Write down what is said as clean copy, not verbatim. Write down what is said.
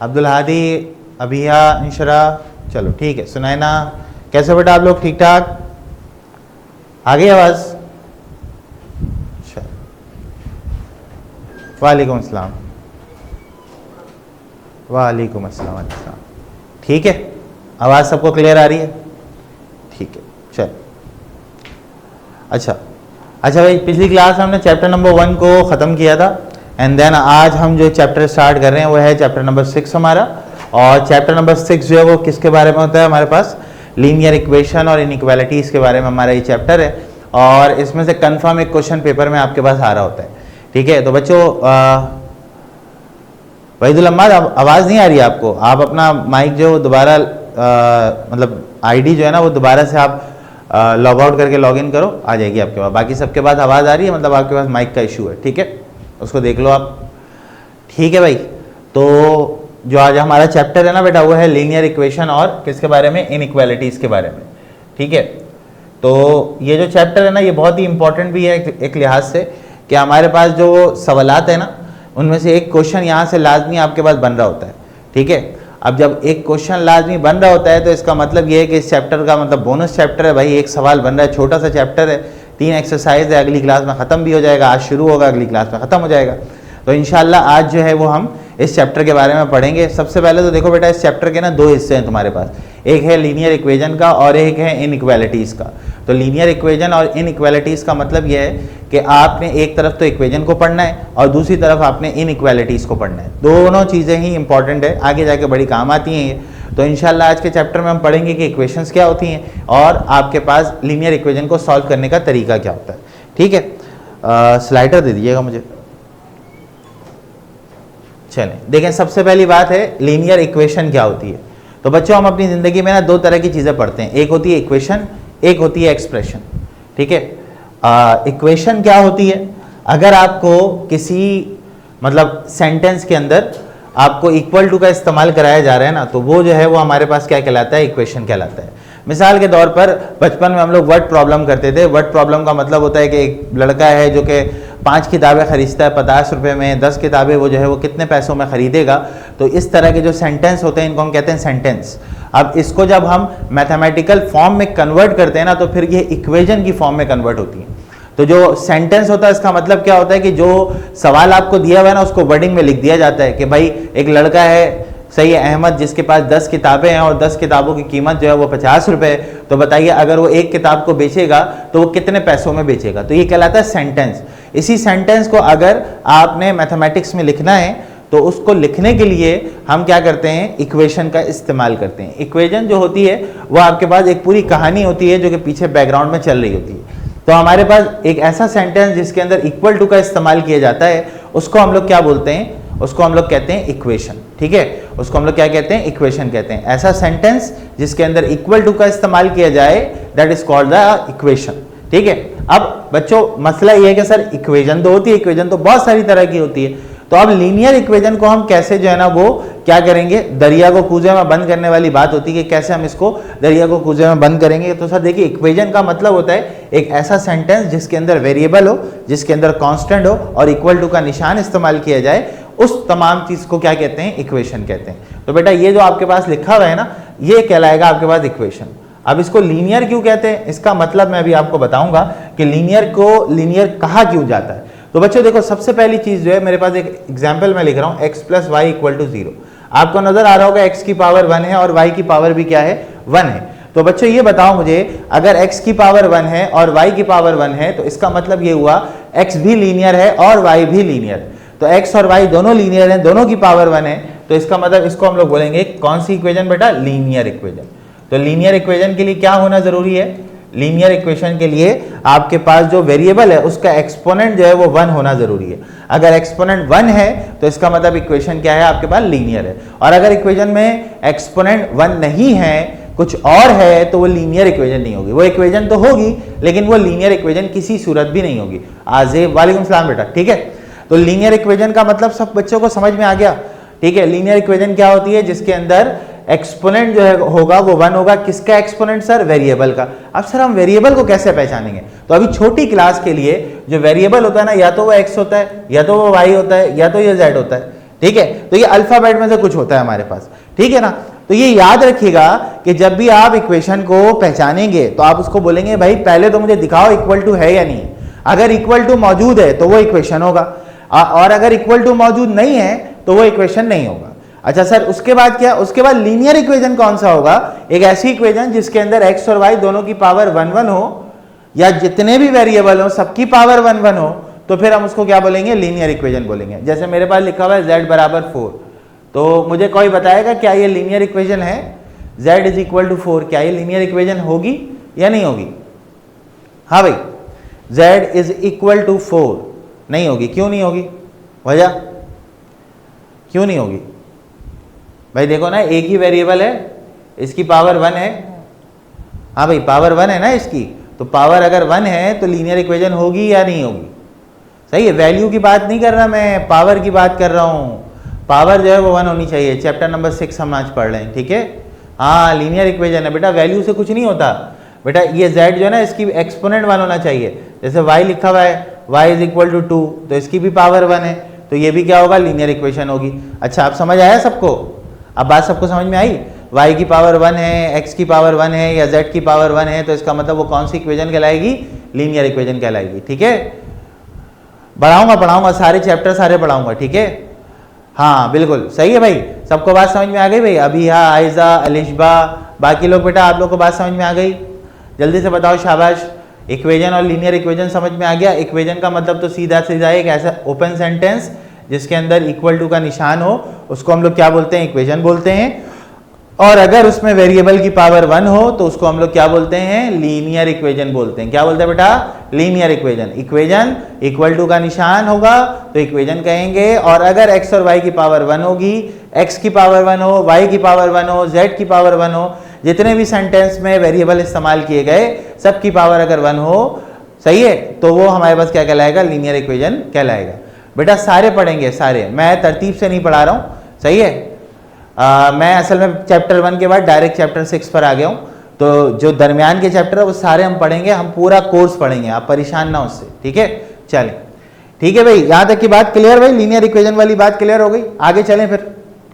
अब्दुल हादी, अबिया, इंशरा, चलो ठीक है। सुनैना, कैसे बेटा आप लोग? ठीक ठाक? आ गई आवाज़? अच्छा, वालेकुम अस्सलाम। वालेकुम अस्सलाम। ठीक है, आवाज़ सबको क्लियर आ रही है? ठीक है, चलो। अच्छा भाई, पिछली क्लास हमने चैप्टर नंबर 1 को ख़त्म किया था एंड देन आज हम जो चैप्टर स्टार्ट कर रहे हैं वो है चैप्टर नंबर 6 हमारा। और चैप्टर नंबर 6 जो है वो किसके बारे में होता है? हमारे पास लीनियर इक्वेशन और इनइक्वालिटीज़ के बारे में हमारा ये चैप्टर है और इसमें से कन्फर्म एक क्वेश्चन पेपर में आपके पास आ रहा होता है। ठीक है, तो बच्चों वहीदुल अहमद, आवाज़ नहीं आ रही है आपको? आप अपना माइक जो दोबारा मतलब आईडी जो है ना वो दोबारा से आप लॉग आउट करके लॉग इन करो, आ जाएगी आपके पास। बाकी सबके पास आवाज़ आ रही है, मतलब आपके पास माइक का इशू है। ठीक है, उसको देख लो आप। ठीक है भाई, तो जो आज हमारा चैप्टर है ना बेटा वो है लीनियर इक्वेशन और किसके बारे में? इनइक्वालिटीज़ के बारे में। ठीक है, तो ये जो चैप्टर है ना ये बहुत ही इंपॉर्टेंट भी है एक लिहाज से कि हमारे पास जो सवालात है ना उनमें से एक क्वेश्चन यहाँ से लाजमी आपके पास बन रहा होता है। ठीक है, अब जब एक क्वेश्चन लाजमी बन रहा होता है तो इसका मतलब ये है कि इस चैप्टर का मतलब बोनस चैप्टर है भाई। एक सवाल बन रहा है, छोटा सा चैप्टर है, 3 एक्सरसाइज है, अगली क्लास में ख़त्म भी हो जाएगा। आज शुरू होगा, अगली क्लास में ख़त्म हो जाएगा। तो इंशाल्लाह आज जो है वो हम इस चैप्टर के बारे में पढ़ेंगे। सबसे पहले तो देखो बेटा, इस चैप्टर के ना 2 हिस्से हैं तुम्हारे पास, एक है लीनियर इक्वेशन का और एक है इनइक्वालिटीज़ का। तो लीनियर इक्वेशन और इनइक्वालिटीज़ का मतलब ये है कि आपने एक तरफ तो इक्वेशन को पढ़ना है और दूसरी तरफ आपने इनइक्वालिटीज़ को पढ़ना है। दोनों चीज़ें ही इंपॉर्टेंट है, आगे जाके बड़ी काम आती हैं ये। तो इंशाल्लाह आज के चैप्टर में हम पढ़ेंगे कि इक्वेशंस क्या होती हैं और आपके पास लीनियर इक्वेशन को सॉल्व करने का तरीका क्या होता है। ठीक है, स्लाइडर दे दीजिएगा मुझे। चलें, देखें, सबसे पहली बात है लीनियर इक्वेशन क्या होती है। तो बच्चों हम अपनी ज़िंदगी में ना 2 तरह की चीज़ें पढ़ते हैं, एक होती है इक्वेशन, एक होती है एक्सप्रेशन। ठीक है, इक्वेशन क्या होती है? अगर आपको किसी मतलब सेंटेंस के अंदर आपको इक्वल टू का इस्तेमाल कराया जा रहा है ना तो वो जो है वो हमारे पास क्या कहलाता है? इक्वेशन कहलाता है। मिसाल के तौर पर बचपन में हम लोग वर्ड प्रॉब्लम करते थे। वर्ड प्रॉब्लम का मतलब होता है कि एक लड़का है जो कि 5 किताबें खरीदता है 50 रुपये में, 10 किताबें वो जो है वो कितने पैसों में खरीदेगा। तो इस तरह के जो सेंटेंस होते हैं इनको हम कहते हैं सेंटेंस। अब इसको जब हम मैथमेटिकल फॉर्म में कन्वर्ट करते हैं ना तो फिर ये इक्वेशन की फॉर्म में कन्वर्ट होती है। तो जो सेंटेंस होता है इसका मतलब क्या होता है कि जो सवाल आपको दिया हुआ है ना उसको वर्डिंग में लिख दिया जाता है कि भाई एक लड़का है, सही है, अहमद, जिसके पास 10 किताबें हैं और 10 किताबों की कीमत जो है वो 50 रुपये। तो बताइए अगर वो एक किताब को बेचेगा तो वो कितने पैसों में बेचेगा? तो ये कहलाता है सेंटेंस। इसी सेंटेंस को अगर आपने मैथमेटिक्स में लिखना है तो उसको लिखने के लिए हम क्या करते हैं? इक्वेशन का इस्तेमाल करते हैं। इक्वेशन जो होती है वो आपके पास एक पूरी कहानी होती है जो कि पीछे बैकग्राउंड में चल रही होती है। तो हमारे पास एक ऐसा सेंटेंस जिसके अंदर इक्वल टू का इस्तेमाल किया जाता है उसको हम लोग क्या बोलते हैं? उसको हम लोग कहते हैं इक्वेशन। ठीक है, उसको हम लोग क्या कहते हैं? इक्वेशन कहते हैं। ऐसा सेंटेंस जिसके अंदर इक्वल टू का इस्तेमाल किया जाए that is called the equation. ठीक है, अब बच्चों मसला ये है कि सर इक्वेशन तो होती है, इक्वेशन तो बहुत सारी तरह की होती है, तो अब लीनियर इक्वेशन को हम कैसे जो है ना वो क्या करेंगे? दरिया को कूजे में बंद करने वाली बात होती है कि कैसे हम इसको दरिया को कूजे में बंद करेंगे। तो सर देखिए, इक्वेशन का मतलब होता है एक ऐसा सेंटेंस जिसके अंदर वेरिएबल हो, जिसके अंदर कांस्टेंट हो और इक्वल टू का निशान इस्तेमाल किया जाए, उस तमाम चीज को क्या कहते हैं? इक्वेशन कहते हैं। तो बेटा ये जो आपके पास लिखा हुआ है ना ये कहलाएगा आपके पास इक्वेशन। अब इसको लीनियर क्यों कहते हैं इसका मतलब मैं अभी आपको बताऊंगा कि लीनियर को लीनियर कहा क्यों जाता है। तो बच्चों देखो, सबसे पहली चीज जो है, मेरे पास एक एग्जाम्पल मैं लिख रहा हूं, x + y = 0। आपको नजर आ रहा होगा x की पावर 1 है और y की पावर भी क्या है? 1 है। तो बच्चों ये बताओ मुझे, अगर x की पावर 1 है और y की पावर 1 है तो इसका मतलब ये हुआ x भी लीनियर है और y भी लीनियर है। तो x और y दोनों लीनियर हैं, दोनों की पावर 1 है, तो इसका मतलब इसको हम लोग बोलेंगे कौन सी इक्वेशन बेटा? Linear equation. तो लीनियर इक्वेशन के लिए क्या होना जरूरी है? लीनियर इक्वेशन के लिए आपके पास जो वेरिएबल है उसका एक्सपोनेंट जो है वो 1 होना जरूरी है। अगर एक्सपोनेंट 1 है तो इसका मतलब इक्वेशन क्या है? आपके पास लीनियर है। और अगर इक्वेशन में एक्सपोनेंट 1 नहीं है, कुछ और है, तो वो लीनियर इक्वेशन नहीं होगी। वो इक्वेशन तो होगी लेकिन वो लीनियर इक्वेशन किसी सूरत भी नहीं होगी। आज़ेब, वालेकुम सलाम बेटा। ठीक है, तो लीनियर इक्वेशन का मतलब सब बच्चों को समझ में आ गया। ठीक है, लीनियर इक्वेशन क्या होती है? जिसके अंदर एक्सपोनेंट जो है होगा वो 1 होगा। किसका एक्सपोनेंट सर? वेरिएबल का। अब सर हम वेरिएबल को कैसे पहचानेंगे? तो अभी छोटी क्लास के लिए जो वेरिएबल होता है ना, या तो वो x होता है, या तो वो y होता है, या तो ये z होता है। ठीक है, तो ये अल्फाबेट में से कुछ होता है हमारे पास, ठीक है ना। तो ये याद रखिएगा कि जब भी आप इक्वेशन को पहचानेंगे तो आप उसको बोलेंगे भाई पहले तो मुझे दिखाओ इक्वल टू है या नहीं। अगर इक्वल टू मौजूद है तो वो इक्वेशन होगा, और अगर इक्वल टू मौजूद नहीं है तो वो इक्वेशन नहीं होगा। अच्छा सर, उसके बाद क्या? उसके बाद लीनियर इक्वेशन कौन सा होगा? एक ऐसी इक्वेशन जिसके अंदर एक्स और वाई दोनों की पावर 1 1 हो, या जितने भी वेरिएबल हो सबकी पावर 1 1 हो, तो फिर हम उसको क्या बोलेंगे? लीनियर इक्वेशन बोलेंगे। जैसे मेरे पास लिखा हुआ है z बराबर 4, तो मुझे कोई बताएगा क्या ये लीनियर इक्वेशन है? z इज इक्वल टू 4, क्या ये लीनियर इक्वेशन होगी या नहीं होगी? हाँ भाई, z इज इक्वल टू 4 नहीं होगी। क्यों नहीं होगी? वजह क्यों नहीं होगी? भाई देखो ना, एक ही वेरिएबल है, इसकी पावर 1 है। हाँ भाई, पावर 1 है ना इसकी, तो पावर अगर 1 है तो लीनियर इक्वेशन होगी या नहीं होगी? सही है, वैल्यू की बात नहीं कर रहा मैं, पावर की बात कर रहा हूँ। पावर जो है वो 1 होनी चाहिए। चैप्टर नंबर 6 हम आज पढ़ रहे हैं, ठीक है। हाँ, लीनियर इक्वेशन है बेटा, वैल्यू से कुछ नहीं होता बेटा। ये z जो है ना, इसकी एक्सपोनेंट 1 होना चाहिए। जैसे y लिखा हुआ है, y इज इक्वल टू 2, तो इसकी भी पावर 1 है, तो ये भी क्या होगा? लीनियर इक्वेशन होगी। अच्छा, आप समझ आया सबको? अब बात सबको समझ में आई? y की पावर 1 है, x की पावर 1 है, या z की पावर 1 है, तो इसका मतलब वो कौन सी इक्वेशन कहलाएगी? लीनियर इक्वेशन कहलाएगी, ठीक है। पढ़ाऊंगा सारे चैप्टर सारे पढ़ाऊंगा, ठीक है। हाँ बिल्कुल सही है भाई, सबको बात समझ में आ गई भाई? अभी हाँ, आयजा, अलिशबा, बाकी लोग बेटा आप लोग को बात समझ में आ गई? जल्दी से बताओ, शाबाश। इक्वेशन और लीनियर इक्वेशन समझ में आ गया। इक्वेशन का मतलब तो सीधा सीधा एक ऐसा ओपन सेंटेंस जिसके अंदर इक्वल टू का निशान हो, उसको हम लोग क्या बोलते हैं? इक्वेशन बोलते हैं। और अगर उसमें वेरिएबल की पावर 1 हो तो उसको हम लोग क्या बोलते हैं? लीनियर इक्वेशन बोलते हैं। क्या बोलते हैं बेटा? Linear equation. Equation equal to का निशान होगा तो इक्वेशन कहेंगे, और अगर x और y की पावर 1 होगी, x की पावर 1 हो, y की पावर 1 हो, z की पावर 1 हो, जितने भी सेंटेंस में वेरिएबल इस्तेमाल किए गए सबकी पावर अगर 1 हो, सही है, तो वो हमारे पास क्या कहलाएगा? लीनियर इक्वेशन कहलाएगा। बेटा सारे पढ़ेंगे, सारे, मैं तरतीब से नहीं पढ़ा रहा हूँ, सही है। मैं असल में चैप्टर 1 के बाद डायरेक्ट चैप्टर 6 पर आ गया हूँ, तो जो दरमियान के चैप्टर है वो सारे हम पढ़ेंगे, हम पूरा कोर्स पढ़ेंगे, आप परेशान ना उससे, ठीक है। चलें, ठीक है भाई, यहाँ तक की बात क्लियर भाई? लीनियर इक्वेशन वाली बात क्लियर हो गई? आगे चलें फिर।